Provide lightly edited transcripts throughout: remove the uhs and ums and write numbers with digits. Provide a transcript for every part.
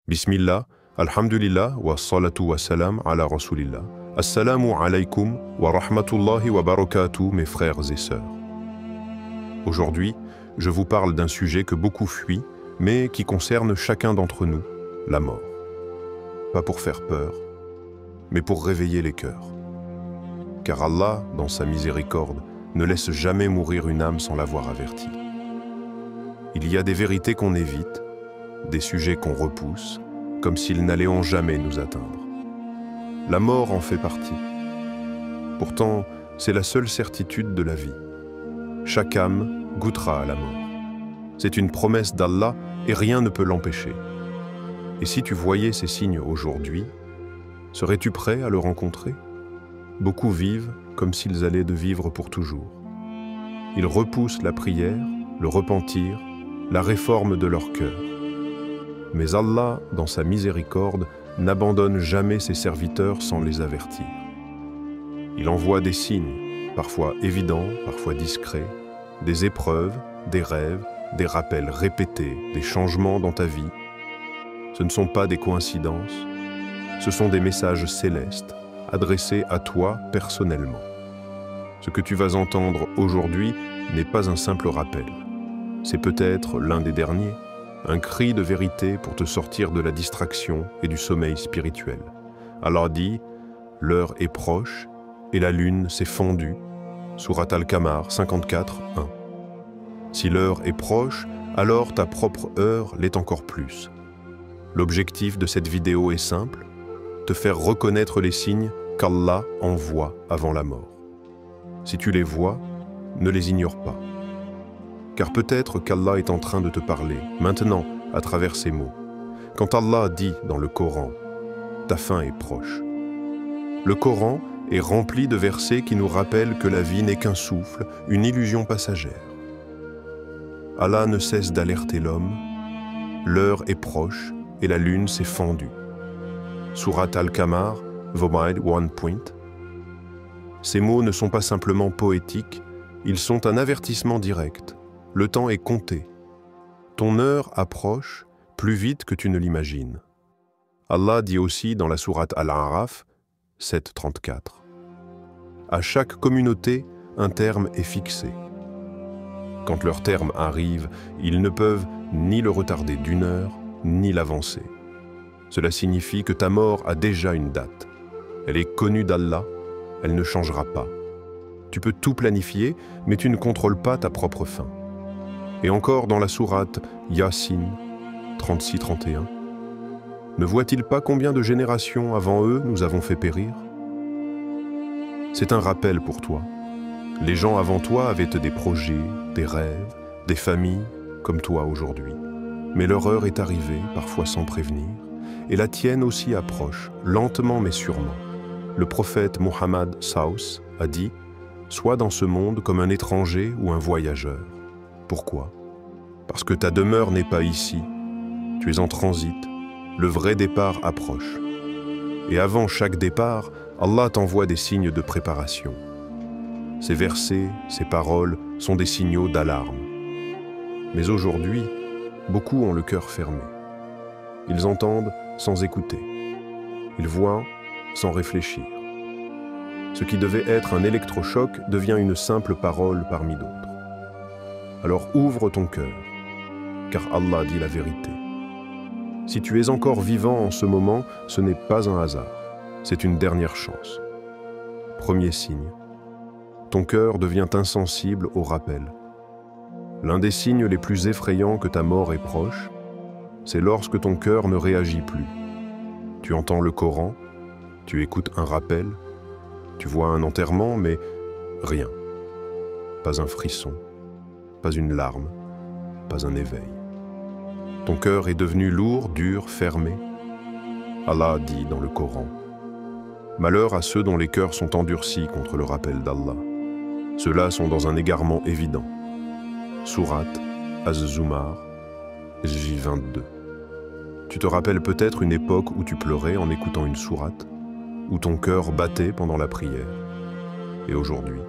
Bismillah, alhamdulillah, wa salatu wa salam ala rasulillah. Assalamu alaykum wa rahmatullahi wa barakatuh, mes frères et sœurs. Aujourd'hui, je vous parle d'un sujet que beaucoup fuient, mais qui concerne chacun d'entre nous, la mort. Pas pour faire peur, mais pour réveiller les cœurs. Car Allah, dans sa miséricorde, ne laisse jamais mourir une âme sans l'avoir avertie. Il y a des vérités qu'on évite, des sujets qu'on repousse, comme s'ils n'allaient en jamais nous atteindre. La mort en fait partie. Pourtant, c'est la seule certitude de la vie. Chaque âme goûtera à la mort. C'est une promesse d'Allah et rien ne peut l'empêcher. Et si tu voyais ces signes aujourd'hui, serais-tu prêt à le rencontrer? Beaucoup vivent comme s'ils allaient de vivre pour toujours. Ils repoussent la prière, le repentir, la réforme de leur cœur. Mais Allah, dans sa miséricorde, n'abandonne jamais ses serviteurs sans les avertir. Il envoie des signes, parfois évidents, parfois discrets, des épreuves, des rêves, des rappels répétés, des changements dans ta vie. Ce ne sont pas des coïncidences, ce sont des messages célestes, adressés à toi personnellement. Ce que tu vas entendre aujourd'hui n'est pas un simple rappel. C'est peut-être l'un des derniers, un cri de vérité pour te sortir de la distraction et du sommeil spirituel. Allah dit, l'heure est proche et la lune s'est fondue. Sourate Al-Qamar 54, 1. Si l'heure est proche, alors ta propre heure l'est encore plus. L'objectif de cette vidéo est simple, te faire reconnaître les signes qu'Allah envoie avant la mort. Si tu les vois, ne les ignore pas. Car peut-être qu'Allah est en train de te parler, maintenant, à travers ces mots. Quand Allah dit dans le Coran, « Ta fin est proche », le Coran est rempli de versets qui nous rappellent que la vie n'est qu'un souffle, une illusion passagère. Allah ne cesse d'alerter l'homme, l'heure est proche et la lune s'est fendue. Sourate Al-Qamar, Vomide 1 point. Ces mots ne sont pas simplement poétiques, ils sont un avertissement direct. Le temps est compté. Ton heure approche plus vite que tu ne l'imagines. Allah dit aussi dans la sourate Al-A'raf 7.34. À chaque communauté, un terme est fixé. Quand leur terme arrive, ils ne peuvent ni le retarder d'une heure, ni l'avancer. Cela signifie que ta mort a déjà une date. Elle est connue d'Allah, elle ne changera pas. Tu peux tout planifier, mais tu ne contrôles pas ta propre fin. Et encore dans la sourate Yasin 36-31, ne voit-il pas combien de générations avant eux nous avons fait périr? C'est un rappel pour toi. Les gens avant toi avaient des projets, des rêves, des familles, comme toi aujourd'hui. Mais leur heure est arrivée, parfois sans prévenir, et la tienne aussi approche, lentement mais sûrement. Le prophète Muhammad Saus a dit « Sois dans ce monde comme un étranger ou un voyageur ». Pourquoi? Parce que ta demeure n'est pas ici, tu es en transit, le vrai départ approche. Et avant chaque départ, Allah t'envoie des signes de préparation. Ces versets, ces paroles sont des signaux d'alarme. Mais aujourd'hui, beaucoup ont le cœur fermé. Ils entendent sans écouter. Ils voient sans réfléchir. Ce qui devait être un électrochoc devient une simple parole parmi d'autres. Alors ouvre ton cœur, car Allah dit la vérité. Si tu es encore vivant en ce moment, ce n'est pas un hasard, c'est une dernière chance. Premier signe, ton cœur devient insensible au rappel. L'un des signes les plus effrayants que ta mort est proche, c'est lorsque ton cœur ne réagit plus. Tu entends le Coran, tu écoutes un rappel, tu vois un enterrement, mais rien. Pas un frisson. Pas une larme, pas un éveil. Ton cœur est devenu lourd, dur, fermé. Allah dit dans le Coran, « Malheur à ceux dont les cœurs sont endurcis contre le rappel d'Allah. Ceux-là sont dans un égarement évident. » Sourate Az-Zumar, J22. Tu te rappelles peut-être une époque où tu pleurais en écoutant une sourate, où ton cœur battait pendant la prière. Et aujourd'hui,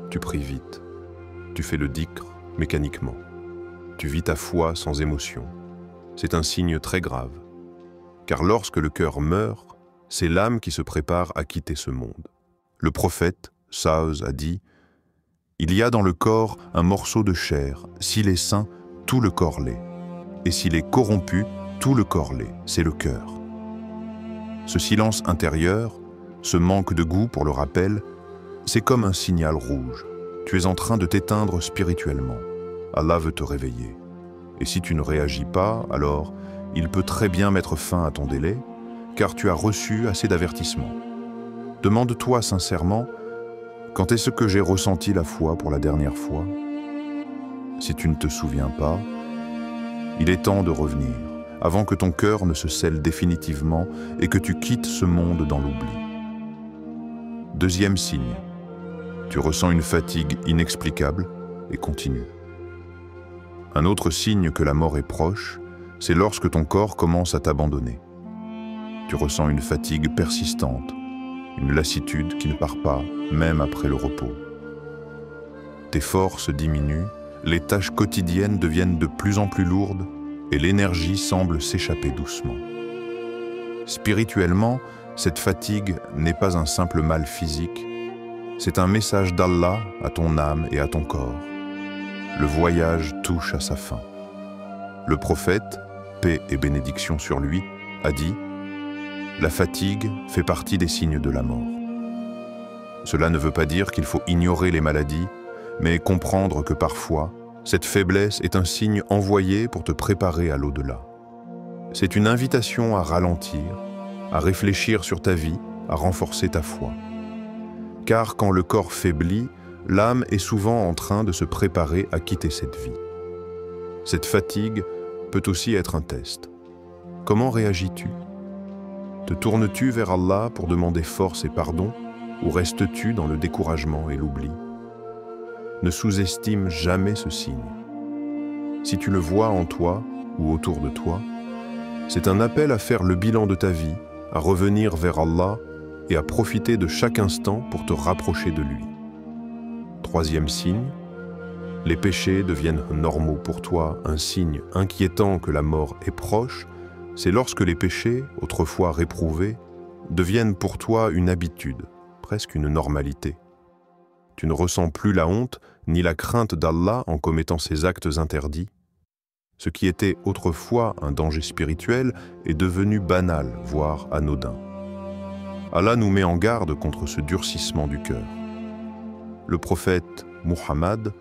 tu pries vite. Tu fais le dhikr mécaniquement. Tu vis ta foi sans émotion. C'est un signe très grave. car lorsque le cœur meurt, c'est l'âme qui se prépare à quitter ce monde. Le prophète, Sauz, a dit « Il y a dans le corps un morceau de chair, s'il est sain, tout le corps l'est, et s'il est corrompu, tout le corps l'est, c'est le cœur. » Ce silence intérieur, ce manque de goût pour le rappel, c'est comme un signal rouge. Tu es en train de t'éteindre spirituellement. Allah veut te réveiller. Et si tu ne réagis pas, alors il peut très bien mettre fin à ton délai, car tu as reçu assez d'avertissements. Demande-toi sincèrement, quand est-ce que j'ai ressenti la foi pour la dernière fois? Si tu ne te souviens pas, il est temps de revenir, avant que ton cœur ne se scelle définitivement et que tu quittes ce monde dans l'oubli. Deuxième signe, tu ressens une fatigue inexplicable et continue. Un autre signe que la mort est proche, c'est lorsque ton corps commence à t'abandonner. Tu ressens une fatigue persistante, une lassitude qui ne part pas, même après le repos. Tes forces diminuent, les tâches quotidiennes deviennent de plus en plus lourdes et l'énergie semble s'échapper doucement. Spirituellement, cette fatigue n'est pas un simple mal physique, c'est un message d'Allah à ton âme et à ton corps. Le voyage touche à sa fin. Le prophète, paix et bénédiction sur lui, a dit « La fatigue fait partie des signes de la mort. » Cela ne veut pas dire qu'il faut ignorer les maladies, mais comprendre que parfois, cette faiblesse est un signe envoyé pour te préparer à l'au-delà. C'est une invitation à ralentir, à réfléchir sur ta vie, à renforcer ta foi. Car quand le corps faiblit, l'âme est souvent en train de se préparer à quitter cette vie. Cette fatigue peut aussi être un test. Comment réagis-tu? Te tournes-tu vers Allah pour demander force et pardon, ou restes-tu dans le découragement et l'oubli? Ne sous-estime jamais ce signe. Si tu le vois en toi ou autour de toi, c'est un appel à faire le bilan de ta vie, à revenir vers Allah et à profiter de chaque instant pour te rapprocher de lui. Troisième signe, les péchés deviennent normaux pour toi, un signe inquiétant que la mort est proche, c'est lorsque les péchés, autrefois réprouvés, deviennent pour toi une habitude, presque une normalité. Tu ne ressens plus la honte ni la crainte d'Allah en commettant ces actes interdits. Ce qui était autrefois un danger spirituel est devenu banal, voire anodin. Allah nous met en garde contre ce durcissement du cœur. Le prophète Muhammad,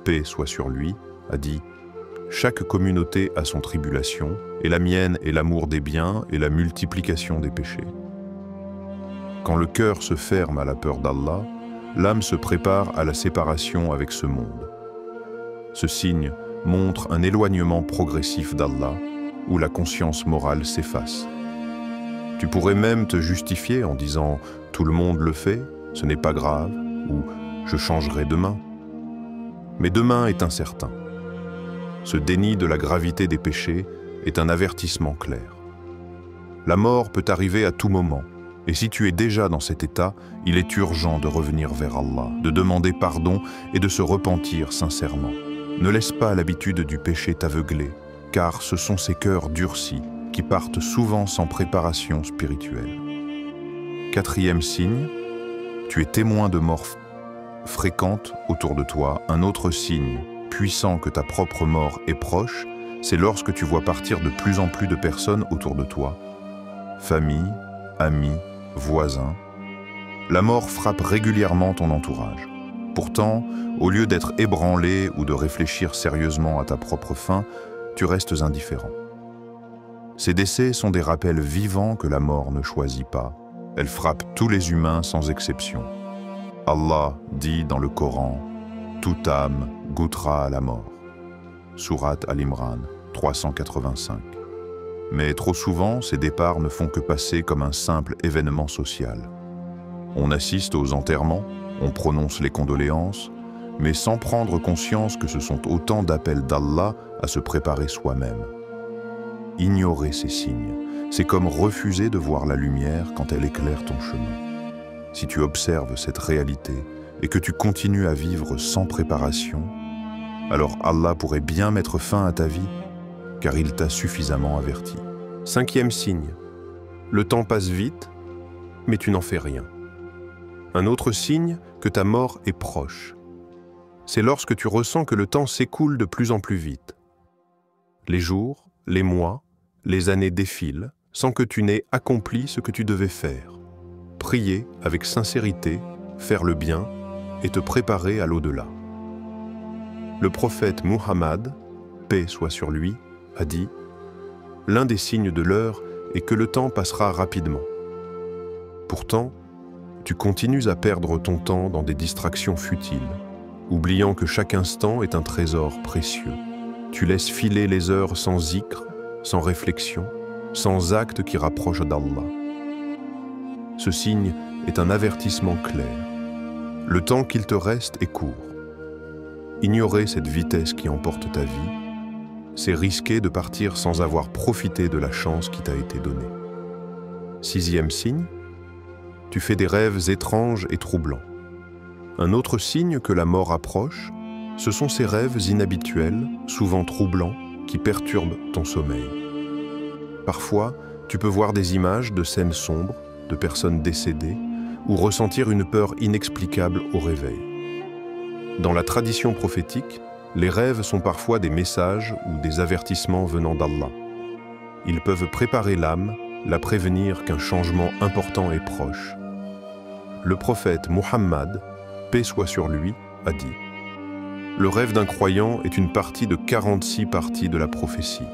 paix soit sur lui, a dit « Chaque communauté a son tribulation, et la mienne est l'amour des biens et la multiplication des péchés. » Quand le cœur se ferme à la peur d'Allah, l'âme se prépare à la séparation avec ce monde. Ce signe montre un éloignement progressif d'Allah, où la conscience morale s'efface. Tu pourrais même te justifier en disant « Tout le monde le fait, ce n'est pas grave » ou « Je changerai demain ». Mais demain est incertain. Ce déni de la gravité des péchés est un avertissement clair. La mort peut arriver à tout moment, et si tu es déjà dans cet état, il est urgent de revenir vers Allah, de demander pardon et de se repentir sincèrement. Ne laisse pas l'habitude du péché t'aveugler, car ce sont ces cœurs durcis qui partent souvent sans préparation spirituelle. Quatrième signe, tu es témoin de mort fréquente autour de toi. Un autre signe puissant que ta propre mort est proche, c'est lorsque tu vois partir de plus en plus de personnes autour de toi. Famille, amis, voisins. La mort frappe régulièrement ton entourage. Pourtant, au lieu d'être ébranlé ou de réfléchir sérieusement à ta propre fin, tu restes indifférent. Ces décès sont des rappels vivants que la mort ne choisit pas. Elle frappe tous les humains sans exception. Allah dit dans le Coran « Toute âme goûtera à la mort » Sourate Al-Imran 385. Mais trop souvent, ces départs ne font que passer comme un simple événement social. On assiste aux enterrements, on prononce les condoléances, mais sans prendre conscience que ce sont autant d'appels d'Allah à se préparer soi-même. Ignorer ces signes, c'est comme refuser de voir la lumière quand elle éclaire ton chemin. Si tu observes cette réalité et que tu continues à vivre sans préparation, alors Allah pourrait bien mettre fin à ta vie, car il t'a suffisamment averti. Cinquième signe, Le temps passe vite, mais tu n'en fais rien. Un autre signe que ta mort est proche. C'est lorsque tu ressens que le temps s'écoule de plus en plus vite. Les jours, les mois, les années défilent sans que tu n'aies accompli ce que tu devais faire. Prier avec sincérité, faire le bien et te préparer à l'au-delà. Le prophète Muhammad, paix soit sur lui, a dit « L'un des signes de l'heure est que le temps passera rapidement. » Pourtant, tu continues à perdre ton temps dans des distractions futiles, oubliant que chaque instant est un trésor précieux. Tu laisses filer les heures sans zikr, sans réflexion, sans acte qui rapproche d'Allah. Ce signe est un avertissement clair. Le temps qu'il te reste est court. Ignorer cette vitesse qui emporte ta vie, c'est risquer de partir sans avoir profité de la chance qui t'a été donnée. 6e signe, tu fais des rêves étranges et troublants. Un autre signe que la mort approche, ce sont ces rêves inhabituels, souvent troublants, qui perturbent ton sommeil. Parfois, tu peux voir des images de scènes sombres, de personnes décédées, ou ressentir une peur inexplicable au réveil. Dans la tradition prophétique, les rêves sont parfois des messages ou des avertissements venant d'Allah. Ils peuvent préparer l'âme, la prévenir qu'un changement important est proche. Le prophète Muhammad, paix soit sur lui, a dit « Le rêve d'un croyant est une partie de 46 parties de la prophétie. »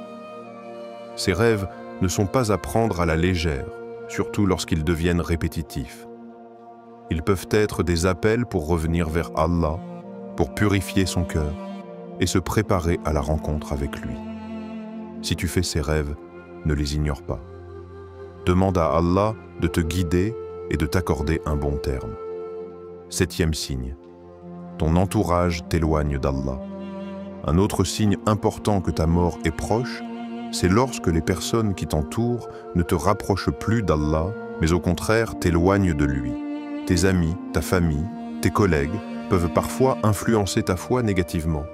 Ces rêves ne sont pas à prendre à la légère, surtout lorsqu'ils deviennent répétitifs. Ils peuvent être des appels pour revenir vers Allah, pour purifier son cœur et se préparer à la rencontre avec lui. Si tu fais ces rêves, ne les ignore pas. Demande à Allah de te guider et de t'accorder un bon terme. 7e signe. Ton entourage t'éloigne d'Allah. Un autre signe important que ta mort est proche, c'est lorsque les personnes qui t'entourent ne te rapprochent plus d'Allah, mais au contraire t'éloignent de lui. Tes amis, ta famille, tes collègues peuvent parfois influencer ta foi négativement,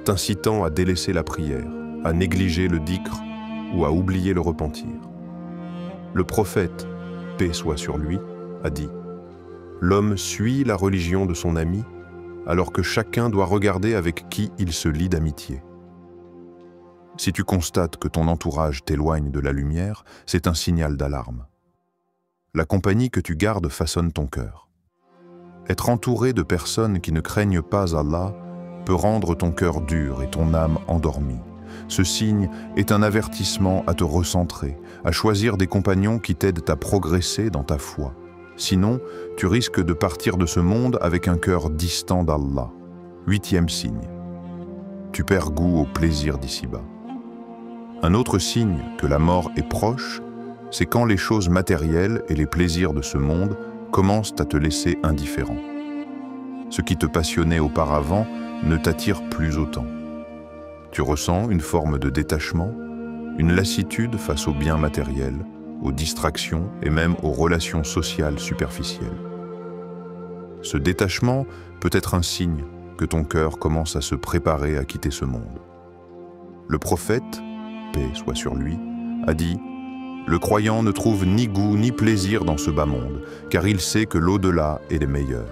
t'incitant à délaisser la prière, à négliger le dhikr ou à oublier le repentir. Le prophète, paix soit sur lui, a dit « L'homme suit la religion de son ami, alors que chacun doit regarder avec qui il se lie d'amitié. » Si tu constates que ton entourage t'éloigne de la lumière, c'est un signal d'alarme. La compagnie que tu gardes façonne ton cœur. Être entouré de personnes qui ne craignent pas Allah peut rendre ton cœur dur et ton âme endormie. Ce signe est un avertissement à te recentrer, à choisir des compagnons qui t'aident à progresser dans ta foi. Sinon, tu risques de partir de ce monde avec un cœur distant d'Allah. 8e signe. Tu perds goût au plaisir d'ici-bas. Un autre signe que la mort est proche, c'est quand les choses matérielles et les plaisirs de ce monde commencent à te laisser indifférent. Ce qui te passionnait auparavant ne t'attire plus autant. Tu ressens une forme de détachement, une lassitude face aux biens matériels, aux distractions et même aux relations sociales superficielles. Ce détachement peut être un signe que ton cœur commence à se préparer à quitter ce monde. Le prophète, paix soit sur lui, a dit « Le croyant ne trouve ni goût ni plaisir dans ce bas monde, car il sait que l'au-delà est le meilleur. »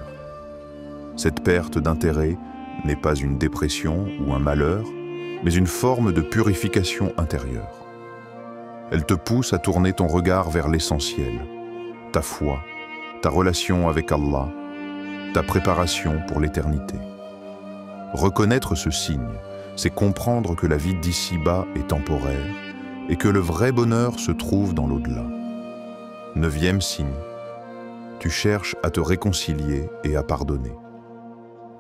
Cette perte d'intérêt n'est pas une dépression ou un malheur, mais une forme de purification intérieure. Elle te pousse à tourner ton regard vers l'essentiel, ta foi, ta relation avec Allah, ta préparation pour l'éternité. Reconnaître ce signe, c'est comprendre que la vie d'ici-bas est temporaire et que le vrai bonheur se trouve dans l'au-delà. 9e signe. Tu cherches à te réconcilier et à pardonner.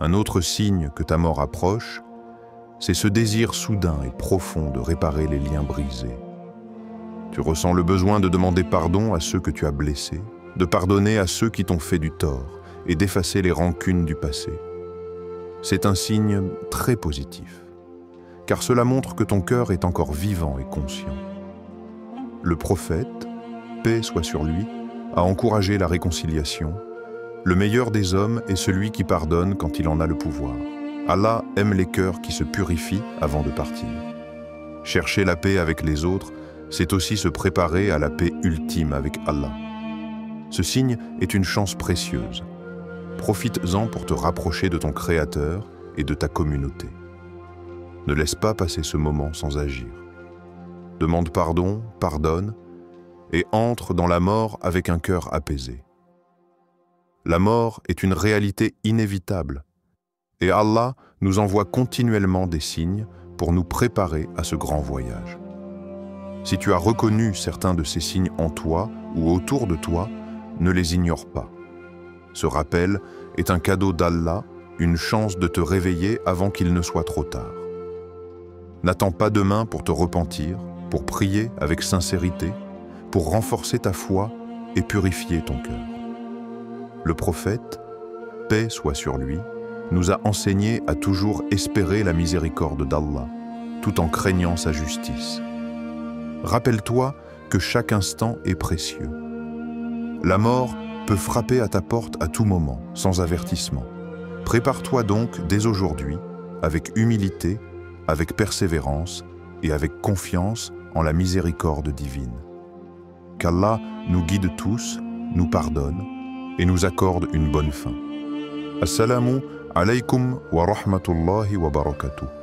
Un autre signe que ta mort approche, c'est ce désir soudain et profond de réparer les liens brisés. Tu ressens le besoin de demander pardon à ceux que tu as blessés, de pardonner à ceux qui t'ont fait du tort et d'effacer les rancunes du passé. C'est un signe très positif, car cela montre que ton cœur est encore vivant et conscient. Le prophète, paix soit sur lui, a encouragé la réconciliation. Le meilleur des hommes est celui qui pardonne quand il en a le pouvoir. Allah aime les cœurs qui se purifient avant de partir. Chercher la paix avec les autres c'est aussi se préparer à la paix ultime avec Allah. Ce signe est une chance précieuse. Profites-en pour te rapprocher de ton Créateur et de ta communauté. Ne laisse pas passer ce moment sans agir. Demande pardon, pardonne, et entre dans la mort avec un cœur apaisé. La mort est une réalité inévitable, et Allah nous envoie continuellement des signes pour nous préparer à ce grand voyage. Si tu as reconnu certains de ces signes en toi ou autour de toi, ne les ignore pas. Ce rappel est un cadeau d'Allah, une chance de te réveiller avant qu'il ne soit trop tard. N'attends pas demain pour te repentir, pour prier avec sincérité, pour renforcer ta foi et purifier ton cœur. Le prophète, paix soit sur lui, nous a enseigné à toujours espérer la miséricorde d'Allah, tout en craignant sa justice. Rappelle-toi que chaque instant est précieux. La mort peut frapper à ta porte à tout moment, sans avertissement. Prépare-toi donc dès aujourd'hui, avec humilité, avec persévérance et avec confiance en la miséricorde divine. Qu'Allah nous guide tous, nous pardonne et nous accorde une bonne fin. Assalamu alaykum wa rahmatullahi wa barakatuh.